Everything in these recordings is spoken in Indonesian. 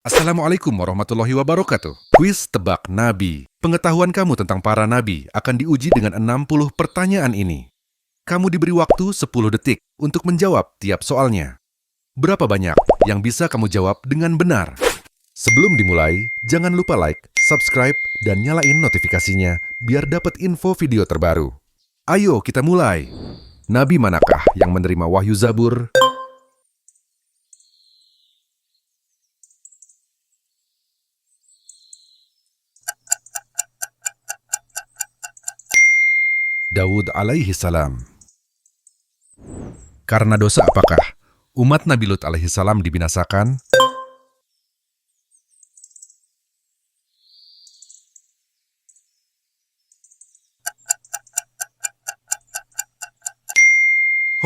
Assalamualaikum warahmatullahi wabarakatuh. Kuis Tebak Nabi. Pengetahuan kamu tentang para nabi akan diuji dengan 60 pertanyaan ini. Kamu diberi waktu 10 detik untuk menjawab tiap soalnya. Berapa banyak yang bisa kamu jawab dengan benar? Sebelum dimulai, jangan lupa like, subscribe, dan nyalain notifikasinya biar dapat info video terbaru. Ayo kita mulai. Nabi manakah yang menerima wahyu Zabur? Daud alaihi salam. Karena dosa apakah umat Nabi Lut alaihi salam dibinasakan?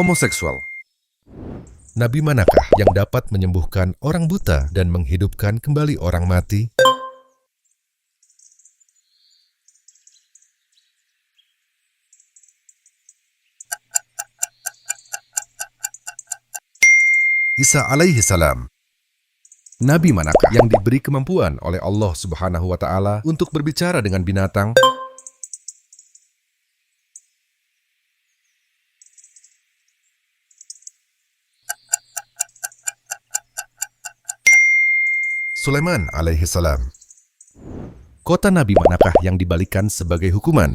Homoseksual. Nabi manakah yang dapat menyembuhkan orang buta dan menghidupkan kembali orang mati? Isa alaihi salam. Nabi manakah yang diberi kemampuan oleh Allah Subhanahu wa Ta'ala untuk berbicara dengan binatang? Sulaiman alaihi salam. Kota Nabi manakah yang dibalikan sebagai hukuman?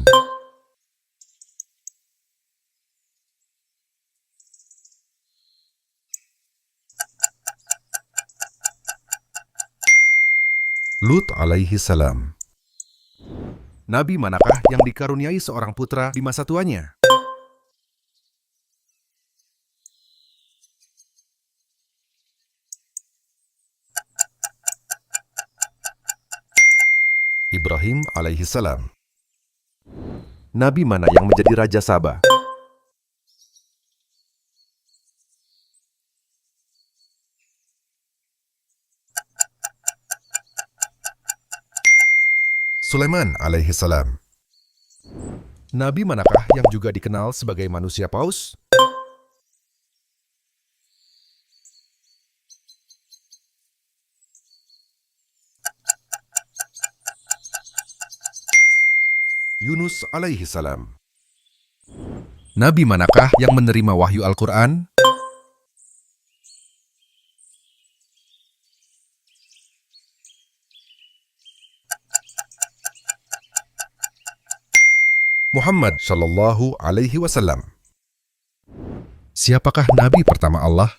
Lut alaihi salam. Nabi manakah yang dikaruniai seorang putra di masa tuanya? Ibrahim alaihi salam. Nabi mana yang menjadi Raja Saba? Sulaiman alaihi salam. Nabi manakah yang juga dikenal sebagai manusia paus? Yunus alaihi salam. Nabi manakah yang menerima wahyu Al-Quran? Muhammad Shallallahu Alaihi Wasallam. Siapakah Nabi pertama Allah?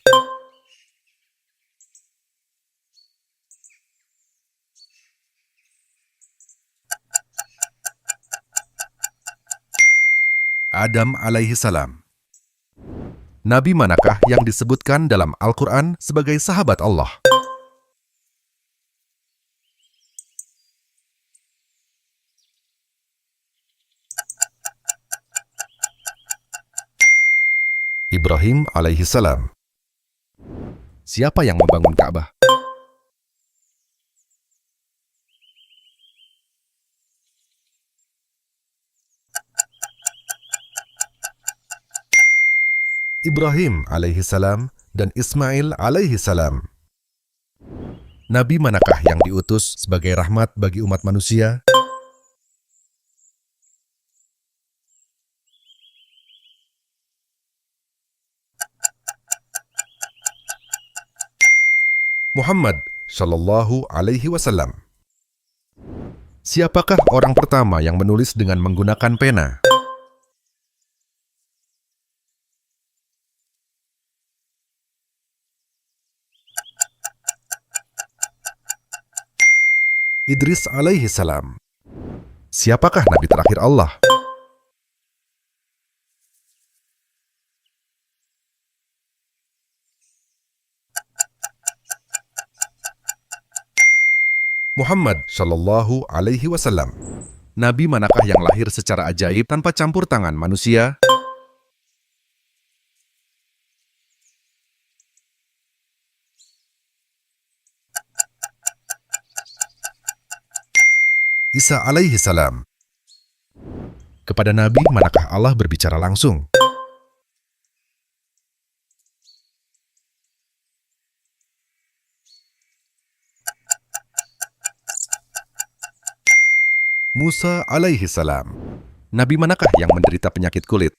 Adam alaihi salam. Nabi manakah yang disebutkan dalam Al-Quran sebagai sahabat Allah? Ibrahim alaihi salam. Siapa yang membangun Ka'bah? Ibrahim alaihi salam dan Ismail alaihi salam. Nabi manakah yang diutus sebagai rahmat bagi umat manusia? Muhammad Shallallahu Alaihi Wasallam. Siapakah orang pertama yang menulis dengan menggunakan pena? Idris alaihi salam. Siapakah Nabi terakhir Allah? Muhammad Shallallahu Alaihi Wasallam. Nabi manakah yang lahir secara ajaib tanpa campur tangan manusia? Isa alaihi salam. Kepada Nabi manakah Allah berbicara langsung? Musa alaihi salam. Nabi manakah yang menderita penyakit kulit?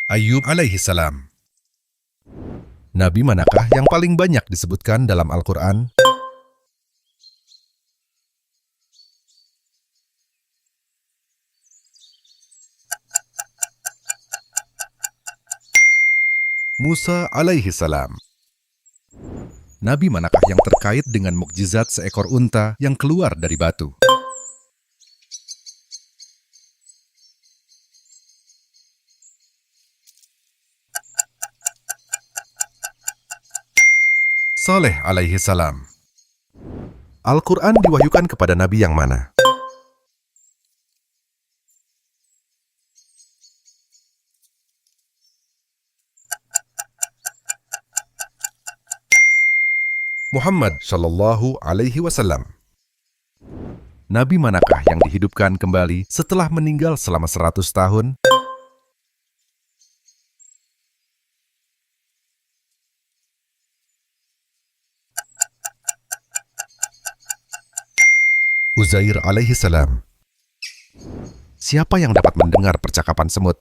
Ayub alaihi salam. Nabi manakah yang paling banyak disebutkan dalam Al-Quran? Musa alaihi salam. Nabi manakah yang terkait dengan mukjizat seekor unta yang keluar dari batu? Saleh alaihi salam. Al-Quran diwahyukan kepada Nabi yang mana? Muhammad Shallallahu Alaihi Wasallam. Nabi manakah yang dihidupkan kembali setelah meninggal selama 100 tahun? Uzair alaihi salam. Siapa yang dapat mendengar percakapan semut?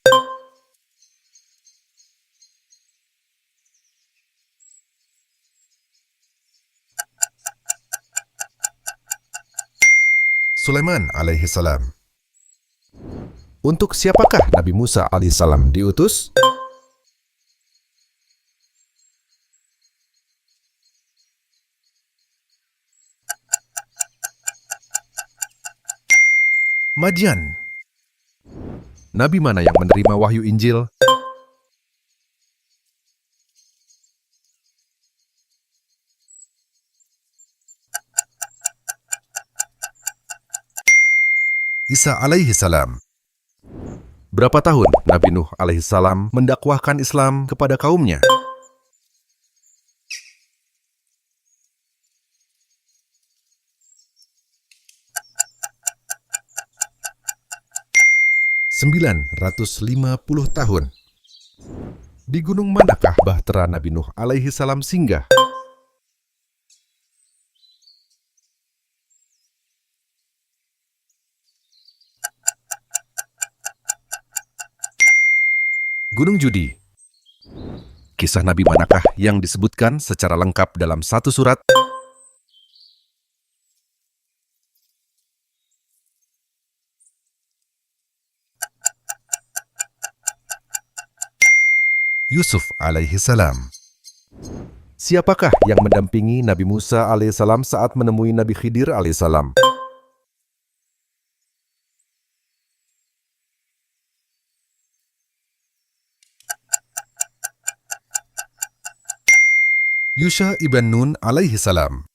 Sulaiman alaihi salam. Untuk siapakah Nabi Musa alaihi salam diutus? Madian. Nabi mana yang menerima wahyu Injil? Isa alaihi salam. Berapa tahun Nabi Nuh alaihi salam mendakwahkan Islam kepada kaumnya? ...950 tahun. Di gunung manakah bahtera Nabi Nuh alaihi salam singgah? Gunung Judi. Kisah Nabi manakah yang disebutkan secara lengkap dalam satu surat? Yusuf alaihi salam. Siapakah yang mendampingi Nabi Musa alaihi salam saat menemui Nabi Khidir alaihi salam? Yusha ibn Nun alaihi salam.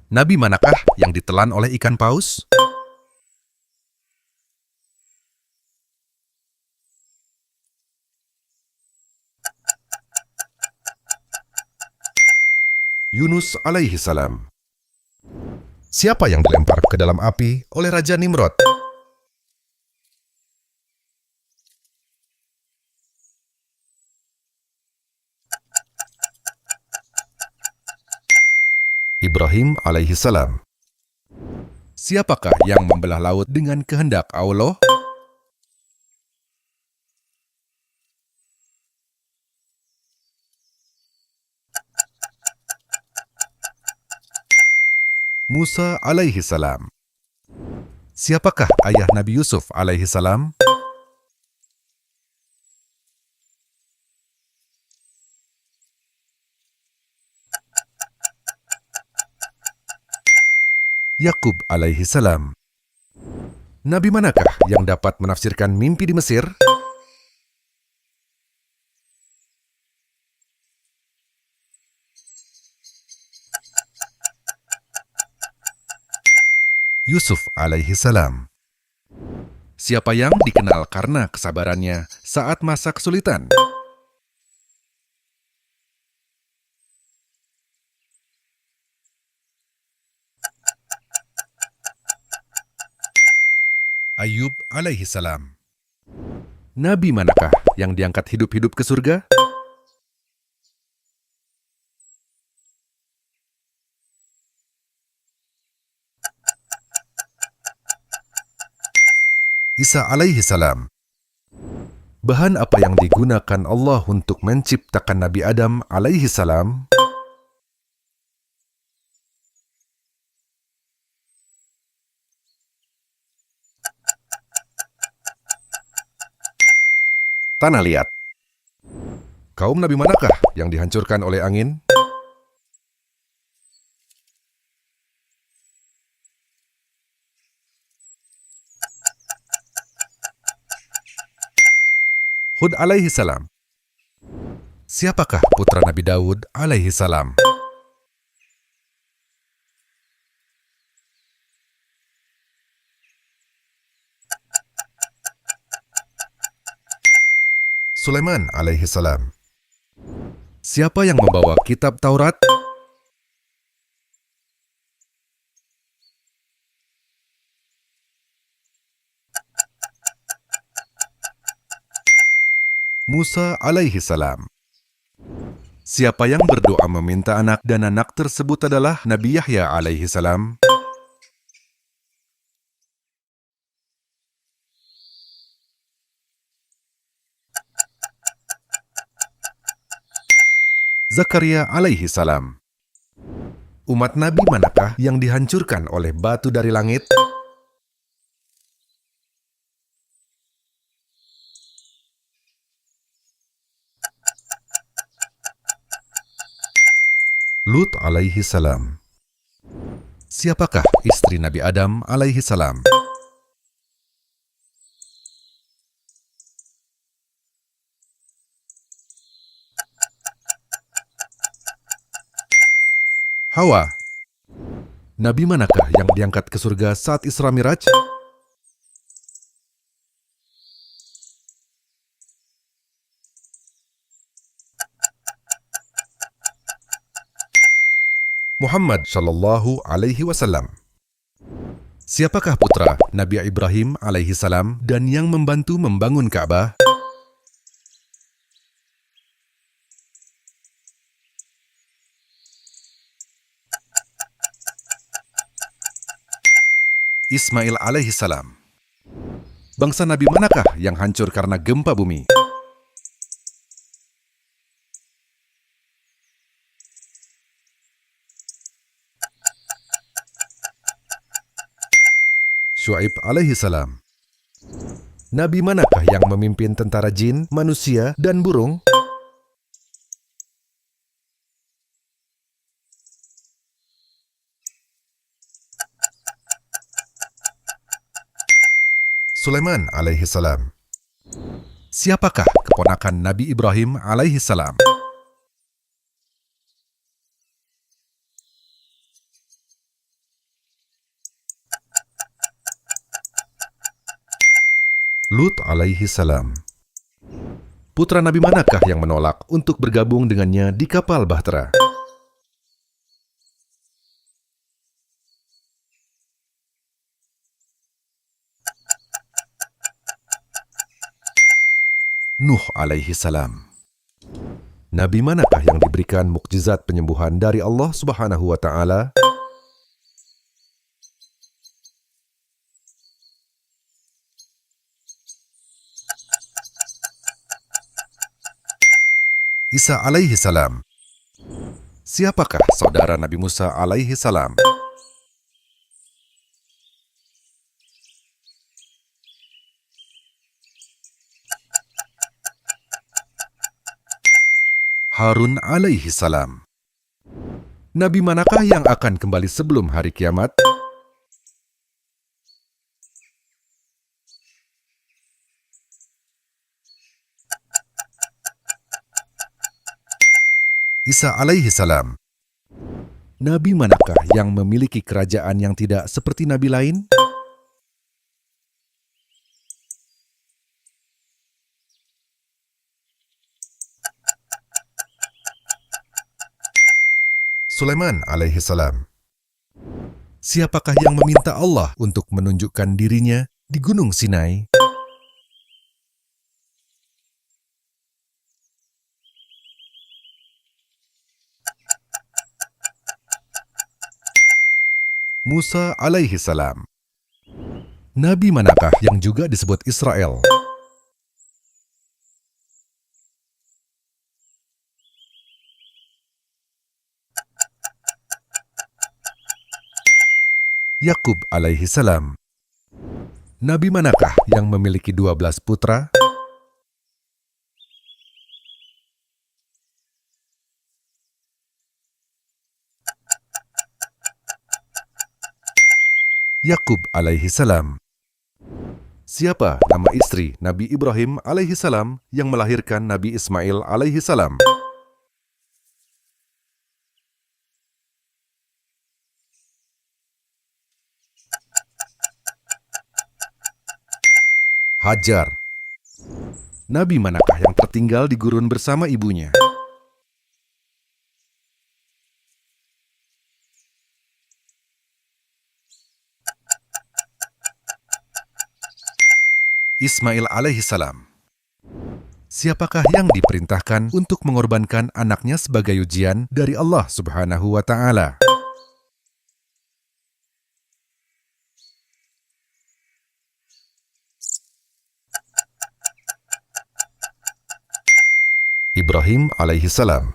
Nabi manakah yang ditelan oleh ikan paus? Yunus alaihi salam. Siapa yang dilempar ke dalam api oleh Raja Nimrod? Ibrahim alaihi salam. Siapakah yang membelah laut dengan kehendak Allah? Musa alaihi salam. Siapakah ayah Nabi Yusuf alaihi salam? Yakub alaihi salam. Nabi manakah yang dapat menafsirkan mimpi di Mesir? Yusuf alaihi salam. Siapa yang dikenal karena kesabarannya saat masa kesulitan? Ayub alaihi salam. Nabi manakah yang diangkat hidup-hidup ke surga? Isa alaihi salam. Bahan apa yang digunakan Allah untuk menciptakan Nabi Adam alaihi salam? Tanah liat. Kaum Nabi manakah yang dihancurkan oleh angin? Hud alaihi salam. Siapakah putra Nabi Daud alaihi salam? Sulaiman alaihi salam. Siapa yang membawa kitab Taurat? Musa alaihi salam. Siapa yang berdoa meminta anak dan anak tersebut adalah Nabi Yahya alaihi salam? Zakaria alaihi salam. Umat Nabi manakah yang dihancurkan oleh batu dari langit? Lut alaihi salam. Siapakah istri Nabi Adam alaihi salam? Hawa. Nabi manakah yang diangkat ke surga saat Isra Miraj? Muhammad Shallallahu Alaihi Wasallam. Siapakah putra Nabi Ibrahim alaihi salam dan yang membantu membangun Ka'bah? Ismail alaihi salam. Bangsa Nabi manakah yang hancur karena gempa bumi? Syuaib alaihi salam. Nabi manakah yang memimpin tentara jin, manusia, dan burung? Sulaiman alaihi salam. Siapakah keponakan Nabi Ibrahim alaihi salam? Lut alaihi salam. Putra Nabi manakah yang menolak untuk bergabung dengannya di kapal bahtera? Nuh alaihi salam. Nabi manakah yang diberikan mukjizat penyembuhan dari Allah Subhanahu wa taala? Isa alaihi salam. Siapakah saudara Nabi Musa alaihi salam? Harun alaihi salam. Nabi manakah yang akan kembali sebelum hari kiamat? Isa alaihi salam. Nabi manakah yang memiliki kerajaan yang tidak seperti nabi lain? Sulaiman alaihi salam. Siapakah yang meminta Allah untuk menunjukkan dirinya di Gunung Sinai? Musa alaihi salam. Nabi manakah yang juga disebut Israel? Yakub alaihi salam. Nabi manakah yang memiliki 12 putra? Yakub alaihi salam. Siapa nama istri Nabi Ibrahim alaihi salam yang melahirkan Nabi Ismail alaihi salam? Hajar. Nabi manakah yang tertinggal di gurun bersama ibunya? Ismail alaihi salam. Siapakah yang diperintahkan untuk mengorbankan anaknya sebagai ujian dari Allah Subhanahu wa Ta'ala? Ibrahim alaihi salam.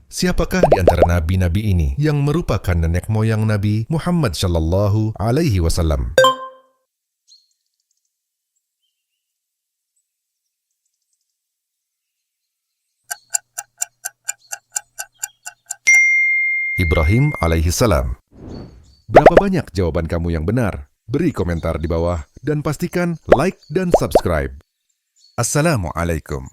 Siapakah di antara nabi-nabi ini yang merupakan nenek moyang Nabi Muhammad sallallahu alaihi wasallam? Ibrahim alaihi salam. Berapa banyak jawaban kamu yang benar? Beri komentar di bawah dan pastikan like dan subscribe. Assalamualaikum.